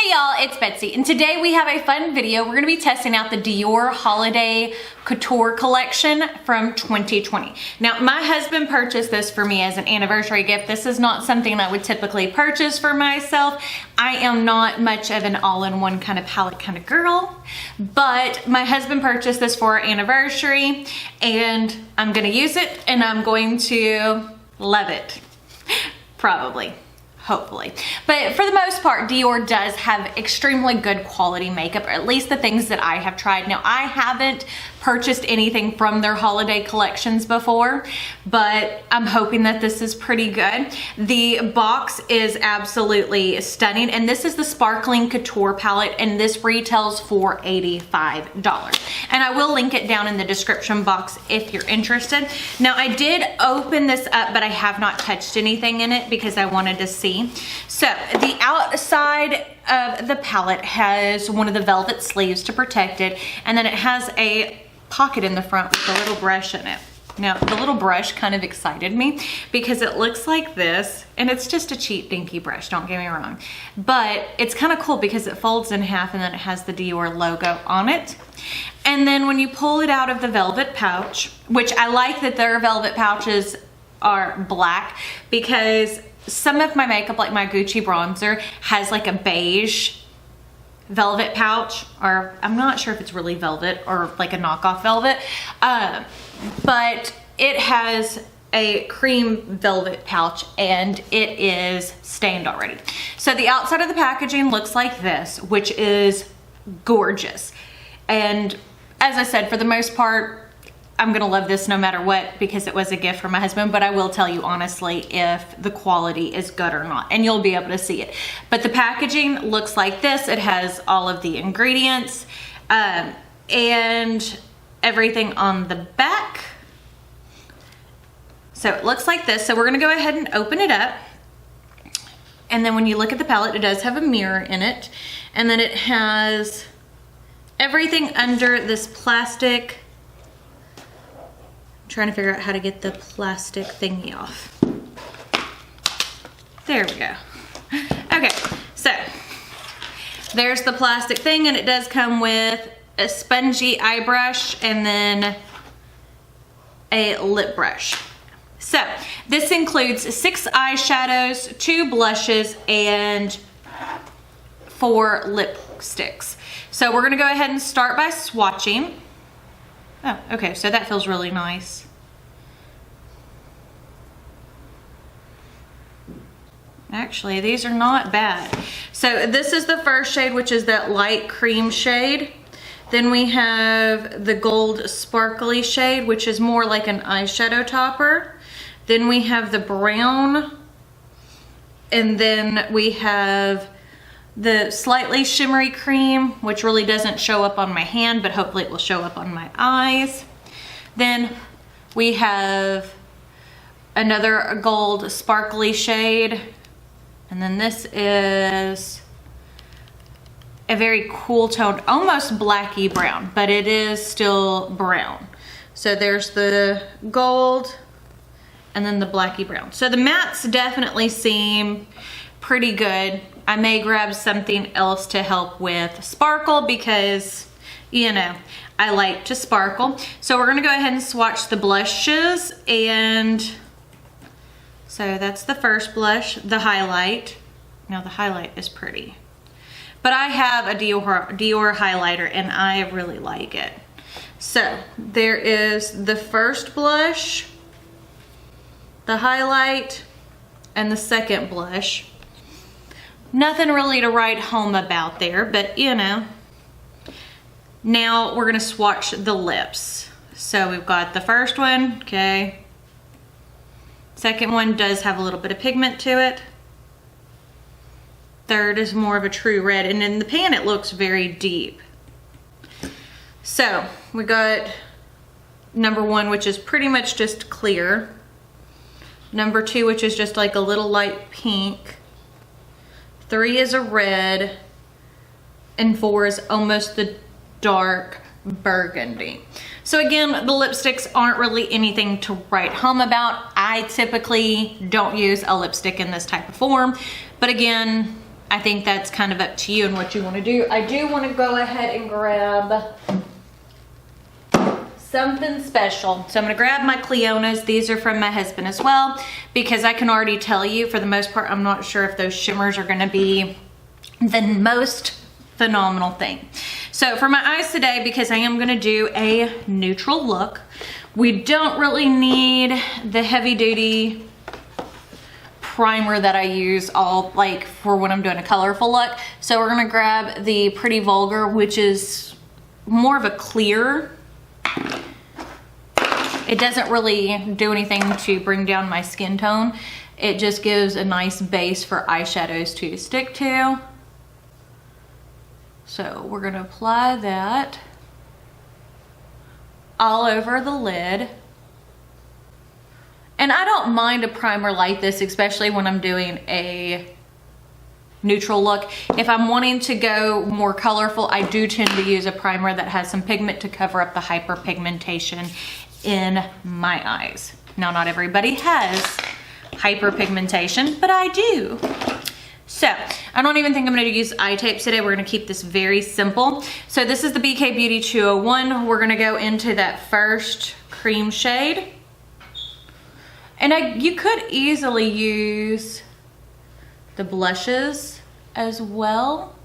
Hey y'all, it's Betsy, and today we have a fun video. We're gonna be testing out the Dior Holiday Couture collection from 2020. Now, my husband purchased this for me as an anniversary gift. This is not something I would typically purchase for myself. I am not much of an all-in-one kind of palette kind of girl, but my husband purchased this for our anniversary, and I'm gonna use it, and I'm going to love it. Probably. Hopefully. But for the most part, Dior does have extremely good quality makeup, or at least the things that I have tried. Now, I haven't purchased anything from their holiday collections before, but I'm hoping that this is pretty good. The box is absolutely stunning, and this is the Sparkling Couture palette, and this retails for $85. And I will link it down in the description box if you're interested. Now, I did open this up, but I have not touched anything in it because I wanted to see. So the outside of the palette has one of the velvet sleeves to protect it, and then it has a pocket in the front with a little brush in it. Now, the little brush kind of excited me because it looks like this, and it's just a cheap dinky brush, don't get me wrong, but it's kind of cool because it folds in half and then it has the Dior logo on it. And then when you pull it out of the velvet pouch, which I like that their velvet pouches are black, because some of my makeup, like my Gucci bronzer, has like a beige velvet pouch, or I'm not sure if it's really velvet or like a knockoff velvet, but it has a cream velvet pouch and it is stained already. So the outside of the packaging looks like this, which is gorgeous. And as I said, for the most part, I'm gonna love this no matter what because it was a gift from my husband, but I will tell you honestly if the quality is good or not, and you'll be able to see it. But the packaging looks like this. It has all of the ingredients and everything on the back. So it looks like this. So we're gonna go ahead and open it up. And then when you look at the palette, it does have a mirror in it. And then it has everything under this plastic. Trying to figure out how to get the plastic thingy off. There we go. Okay, so there's the plastic thing, and it does come with a spongy eye brush and then a lip brush. So this includes 6 eyeshadows, 2 blushes, and 4 lipsticks. So we're gonna go ahead and start by swatching. Oh, okay, so that feels really nice. Actually, these are not bad. So this is the first shade, which is that light cream shade. Then we have the gold sparkly shade, which is more like an eyeshadow topper. Then we have the brown. And then we have the slightly shimmery cream, which really doesn't show up on my hand, but hopefully it will show up on my eyes. Then we have another gold sparkly shade. And then this is a very cool toned, almost blacky brown, but it is still brown. So there's the gold and then the blacky brown. So the mattes definitely seem pretty good. I may grab something else to help with sparkle because, you know, I like to sparkle. So we're gonna go ahead and swatch the blushes, and so that's the first blush, the highlight. Now the highlight is pretty, but I have a Dior highlighter and I really like it. So there is the first blush, the highlight, and the second blush. Nothing really to write home about there, but you know. Now we're gonna swatch the lips. So we've got the first one, okay. Second one does have a little bit of pigment to it. Third is more of a true red, and in the pan it looks very deep. So we got number 1, which is pretty much just clear. Number 2, which is just like a little light pink. 3 is a red, and 4 is almost the dark burgundy. So again, the lipsticks aren't really anything to write home about. I typically don't use a lipstick in this type of form, but again, I think that's kind of up to you and what you want to do. I do want to go ahead and grab something special. So I'm going to grab my Cleonas. These are from my husband as well, because I can already tell you, for the most part, I'm not sure if those shimmers are going to be the most phenomenal thing. So for my eyes today, because I am going to do a neutral look, we don't really need the heavy duty primer that I use all like for when I'm doing a colorful look. So we're going to grab the Pretty Vulgar, which is more of a clear. It doesn't really do anything to bring down my skin tone. It just gives a nice base for eyeshadows to stick to. So we're gonna apply that all over the lid. And I don't mind a primer like this, especially when I'm doing a neutral look. If I'm wanting to go more colorful, I do tend to use a primer that has some pigment to cover up the hyperpigmentation in my eyes. Now, not everybody has hyperpigmentation, but I do. So I don't even think I'm going to use eye tapes today. We're going to keep this very simple. So this is the BK Beauty 201. We're going to go into that first cream shade. And you could easily use the blushes as well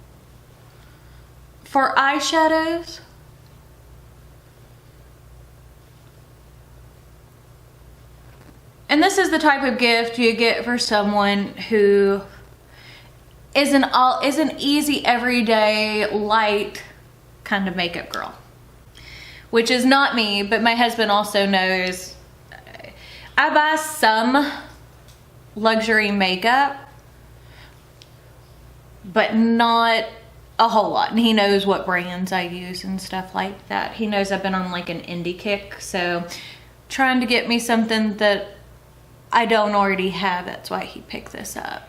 for eyeshadows. And this is the type of gift you get for someone who is an easy, everyday, light kind of makeup girl. Which is not me, but my husband also knows I buy some luxury makeup, but not a whole lot. And he knows what brands I use and stuff like that. He knows I've been on like an indie kick, so trying to get me something that I don't already have, that's why he picked this up.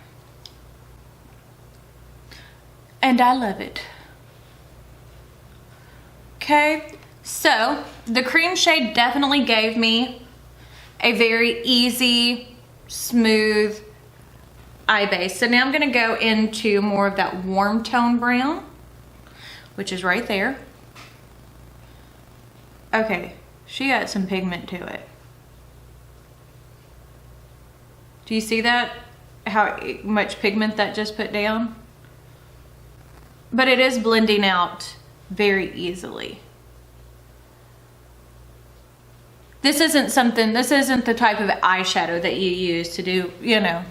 And I love it. Okay, so the cream shade definitely gave me a very easy, smooth eye base. So now I'm gonna go into more of that warm tone brown, which is right there. Okay, she got some pigment to it. Do you see that? How much pigment that just put down? But it is blending out very easily. This isn't the type of eyeshadow that you use to do, you know,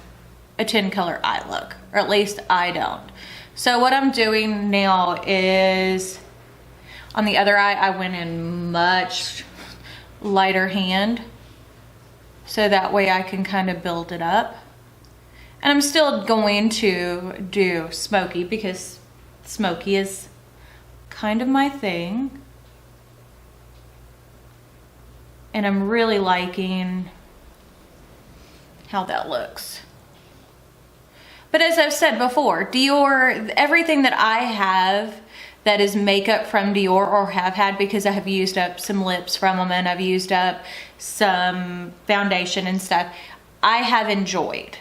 a 10 color eye look, or at least I don't. So what I'm doing now is, on the other eye, I went in much lighter hand, so that way I can kind of build it up. And I'm still going to do smoky, because smoky is kind of my thing. And I'm really liking how that looks. But as I've said before, Dior, everything that I have that is makeup from Dior, or have had, because I have used up some lips from them and I've used up some foundation and stuff, I have enjoyed.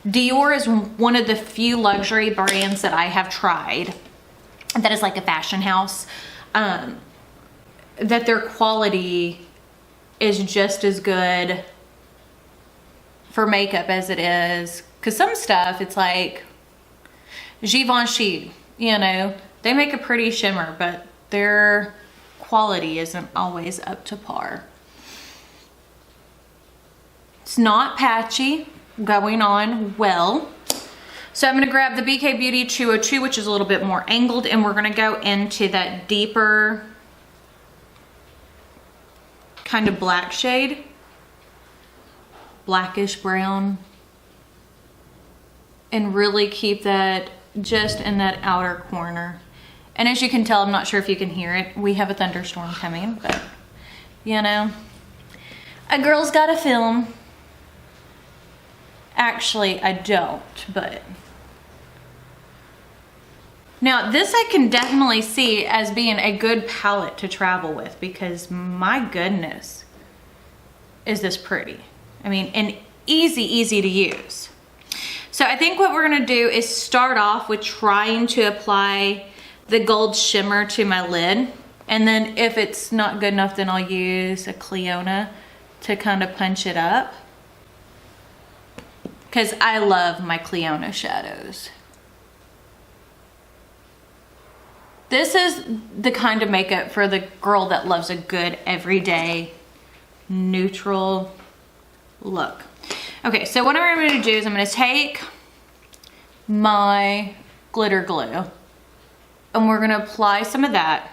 Dior is one of the few luxury brands that I have tried that is like a fashion house, that their quality is just as good for makeup as it is. Because some stuff, it's like Givenchy, you know, they make a pretty shimmer, but their quality isn't always up to par. It's not patchy, going on well. So I'm gonna grab the BK Beauty 202, which is a little bit more angled, and we're gonna go into that deeper kind of black shade, blackish brown, and really keep that just in that outer corner. And as you can tell, I'm not sure if you can hear it, we have a thunderstorm coming, but you know, a girl's gotta film. Actually, I don't, but. Now this I can definitely see as being a good palette to travel with, because my goodness, is this pretty. I mean, and easy to use. So I think what we're gonna do is start off with trying to apply the gold shimmer to my lid. And then if it's not good enough, then I'll use a Cleona to kind of punch it up. Because I love my Cleona shadows. This is the kind of makeup for the girl that loves a good everyday neutral look. Okay, so what I'm going to do is I'm going to take my glitter glue and we're going to apply some of that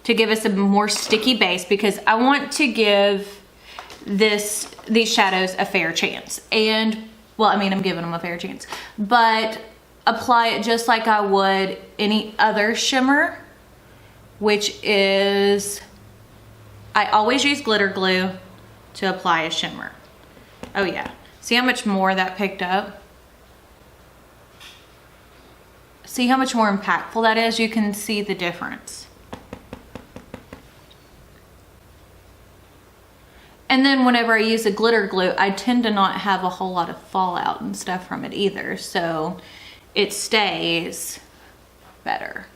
to give us a more sticky base, because I want to give these shadows a fair chance. And, well, I mean, I'm giving them a fair chance, but apply it just like I would any other shimmer, which is, I always use glitter glue to apply a shimmer. Oh yeah, see how much more that picked up? See how much more impactful that is? You can see the difference. And then whenever I use a glitter glue, I tend to not have a whole lot of fallout and stuff from it either, so it stays better.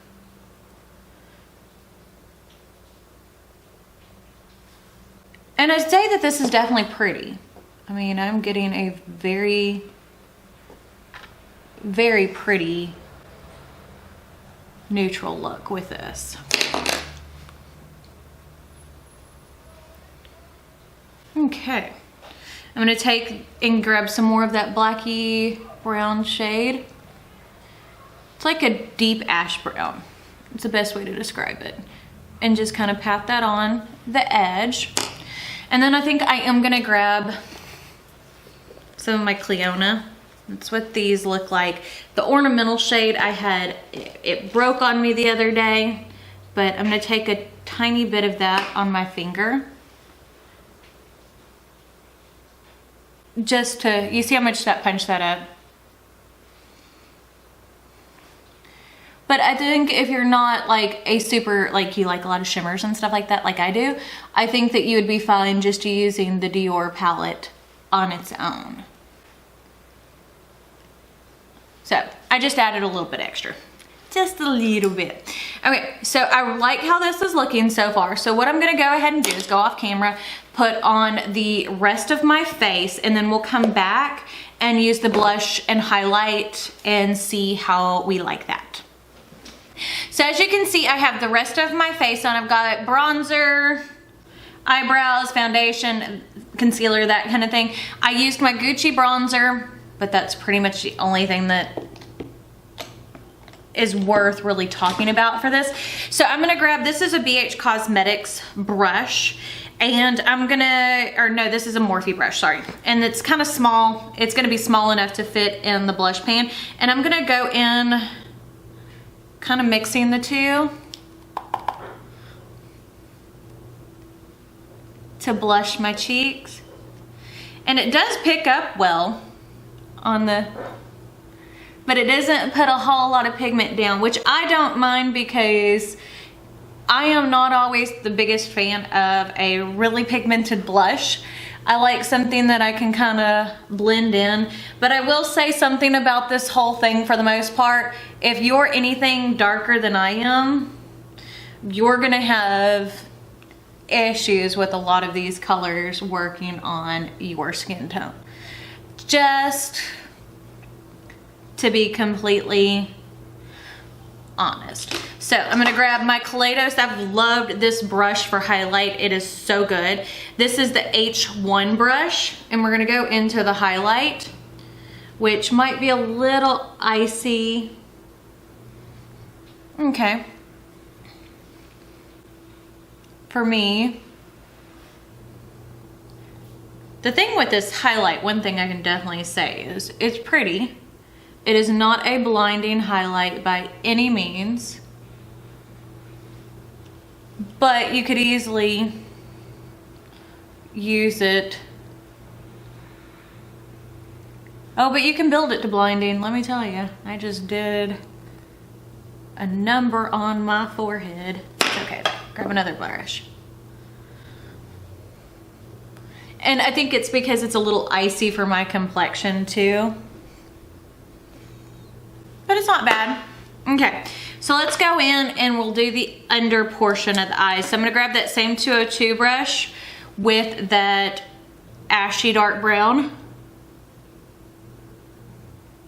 And I'd say that this is definitely pretty. I mean, I'm getting a very, very pretty neutral look with this. Okay, I'm gonna take and grab some more of that blacky brown shade. It's like a deep ash brown. It's the best way to describe it. And just kind of pat that on the edge. And then I think I am gonna grab some of my Cleona. That's what these look like. The ornamental shade I had, it broke on me the other day, but I'm gonna take a tiny bit of that on my finger. Just to, you see how much that punched that up? But I think if you're not like a super, like you like a lot of shimmers and stuff like that, like I do, I think that you would be fine just using the Dior palette on its own. So I just added a little bit extra. Just a little bit. Okay, so I like how this is looking so far. So what I'm gonna go ahead and do is go off camera, put on the rest of my face, and then we'll come back and use the blush and highlight and see how we like that. So as you can see, I have the rest of my face on. I've got bronzer, eyebrows, foundation, concealer, that kind of thing. I used my Gucci bronzer, but that's pretty much the only thing that is worth really talking about for this. So I'm gonna grab, this is a BH Cosmetics brush, and I'm gonna, or no, this is a Morphe brush, sorry. And it's kind of small. It's gonna be small enough to fit in the blush pan. And I'm gonna go in, kind of mixing the two to blush my cheeks. And it does pick up well on the, but it doesn't put a whole lot of pigment down, which I don't mind because I am not always the biggest fan of a really pigmented blush. I like something that I can kind of blend in, but I will say something about this whole thing for the most part. If you're anything darker than I am, you're gonna have issues with a lot of these colors working on your skin tone. Just to be completely honest. So I'm gonna grab my Kaleidos. I've loved this brush for highlight. It is so good. This is the H1 brush, and we're gonna go into the highlight, which might be a little icy. Okay. For me, the thing with this highlight, one thing I can definitely say is it's pretty. It is not a blinding highlight by any means, but you could easily use it. Oh, but you can build it to blinding, let me tell you. I just did a number on my forehead. Okay, grab another brush. And I think it's because it's a little icy for my complexion too. not bad. Okay, so let's go in and we'll do the under portion of the eyes. So I'm gonna grab that same 202 brush with that ashy dark brown.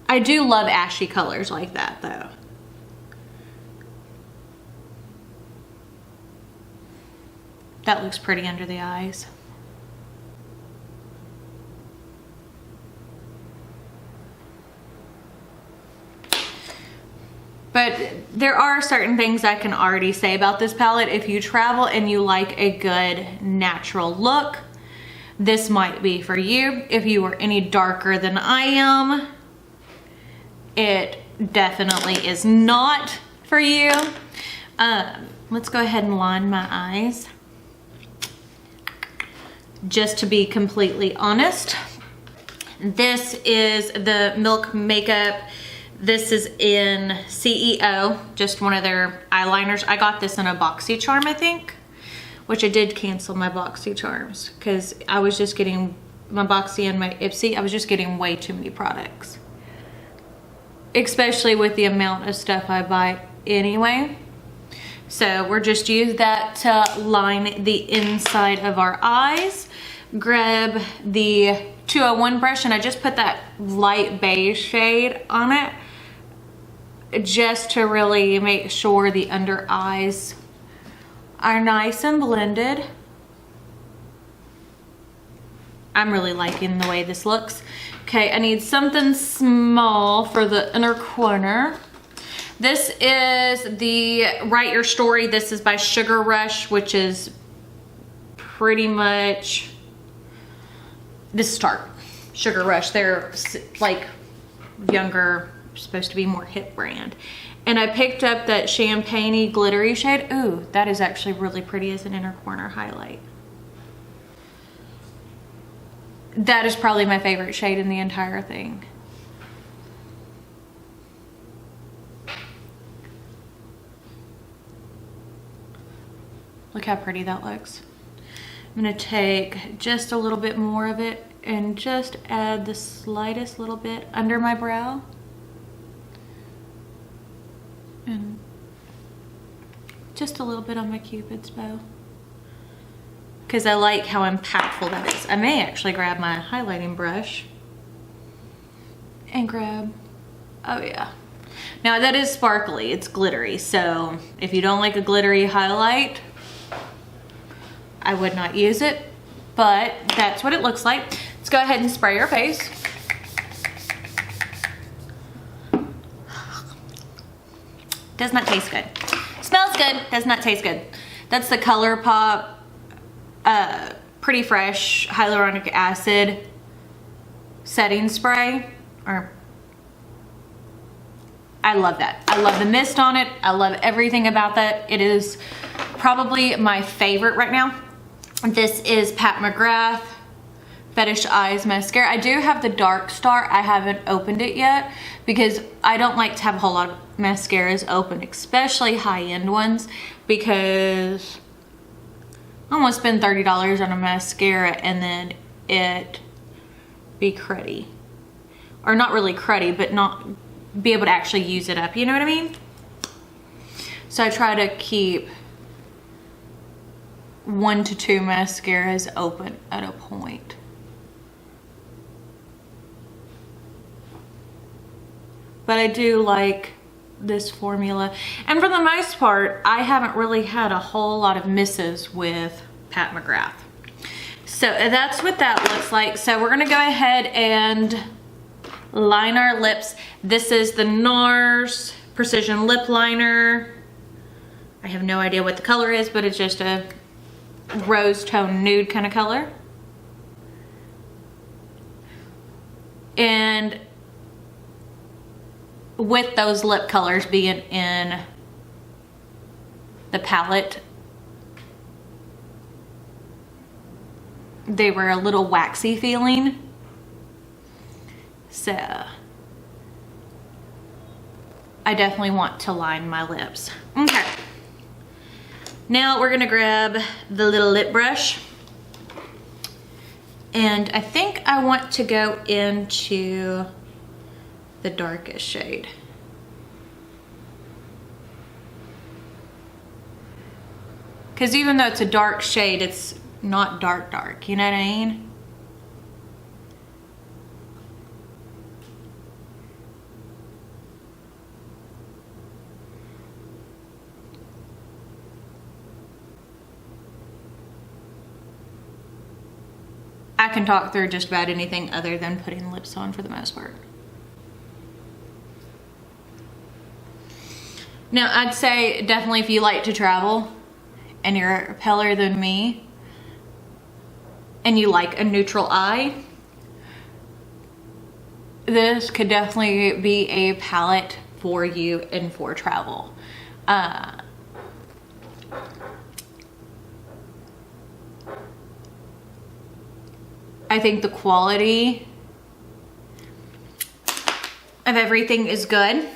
I do love ashy colors like that though. That looks pretty under the eyes. But there are certain things I can already say about this palette. If you travel and you like a good natural look, this might be for you. If you are any darker than I am, it definitely is not for you. Let's go ahead and line my eyes. Just to be completely honest, this is the Milk Makeup. This is in CEO, just one of their eyeliners. I got this in a BoxyCharm, I think, which I did cancel my BoxyCharms because I was just getting my Boxy and my Ipsy. I was just getting way too many products, especially with the amount of stuff I buy anyway. So we're just use that to line the inside of our eyes. Grab the 201 brush and I just put that light beige shade on it just to really make sure the under eyes are nice and blended. I'm really liking the way this looks. Okay, I need something small for the inner corner. This is the Write Your Story. This is by Sugar Rush, which is pretty much this Tarte. Sugar Rush, they're like younger, supposed to be more hip brand. And I picked up that champagne-y glittery shade. Ooh, that is actually really pretty as an inner corner highlight. That is probably my favorite shade in the entire thing. Look how pretty that looks. I'm gonna take just a little bit more of it and just add the slightest little bit under my brow. And just a little bit on my Cupid's bow. Because I like how impactful that is. I may actually grab my highlighting brush and grab, oh yeah. Now that is sparkly, it's glittery. So if you don't like a glittery highlight, I would not use it, but that's what it looks like. Let's go ahead and spray your face. Does not taste good. Smells good, does not taste good. That's the ColourPop Pretty Fresh Hyaluronic Acid setting spray. I love that. I love the mist on it. I love everything about that. It is probably my favorite right now. This is Pat McGrath Fetish Eyes Mascara. I do have the Dark Star. I haven't opened it yet because I don't like to have a whole lot of mascaras open, especially high-end ones, because I don't want to spend $30 on a mascara and then it be cruddy. Or not really cruddy, but not be able to actually use it up. You know what I mean? So I try to keep 1 to 2 mascaras open at a point. But I do like this formula. And for the most part, I haven't really had a whole lot of misses with Pat McGrath. So that's what that looks like. So we're gonna go ahead and line our lips. This is the NARS Precision Lip Liner. I have no idea what the color is, but it's just a rose tone nude kind of color. And with those lip colors being in the palette, they were a little waxy feeling. So I definitely want to line my lips. Okay. Now we're gonna grab the little lip brush. And I think I want to go into the darkest shade. Because even though it's a dark shade, it's not dark, you know what I mean? I can talk through just about anything other than putting lips on for the most part. Now, I'd say definitely if you like to travel and you're paler than me and you like a neutral eye, this could definitely be a palette for you and for travel. I think the quality of everything is good.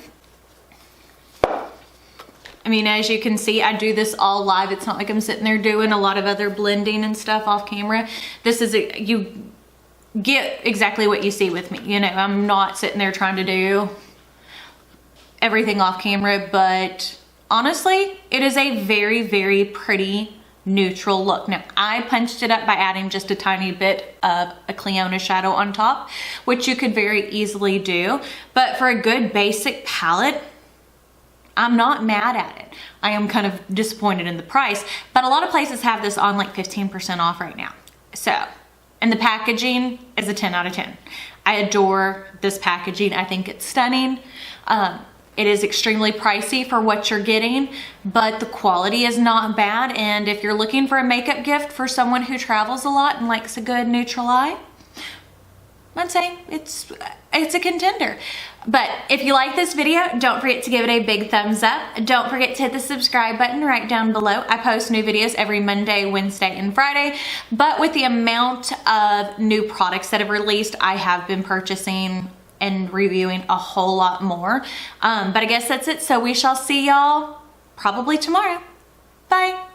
I mean, as you can see, I do this all live. It's not like I'm sitting there doing a lot of other blending and stuff off camera. This is, you get exactly what you see with me. You know, I'm not sitting there trying to do everything off camera, but honestly, it is a very, very pretty neutral look. Now, I punched it up by adding just a tiny bit of a Cleona shadow on top, which you could very easily do. But for a good basic palette, I'm not mad at it. I am kind of disappointed in the price, but a lot of places have this on like 15% off right now. So, and the packaging is a 10 out of 10. I adore this packaging. I think it's stunning. It is extremely pricey for what you're getting, but the quality is not bad. And if you're looking for a makeup gift for someone who travels a lot and likes a good neutral eye, I'd say it's a contender. But if you like this video, don't forget to give it a big thumbs up. Don't forget to hit the subscribe button right down below. I post new videos every Monday, Wednesday, and Friday. But with the amount of new products that have released, I have been purchasing and reviewing a whole lot more. But I guess that's it. So we shall see y'all probably tomorrow. Bye.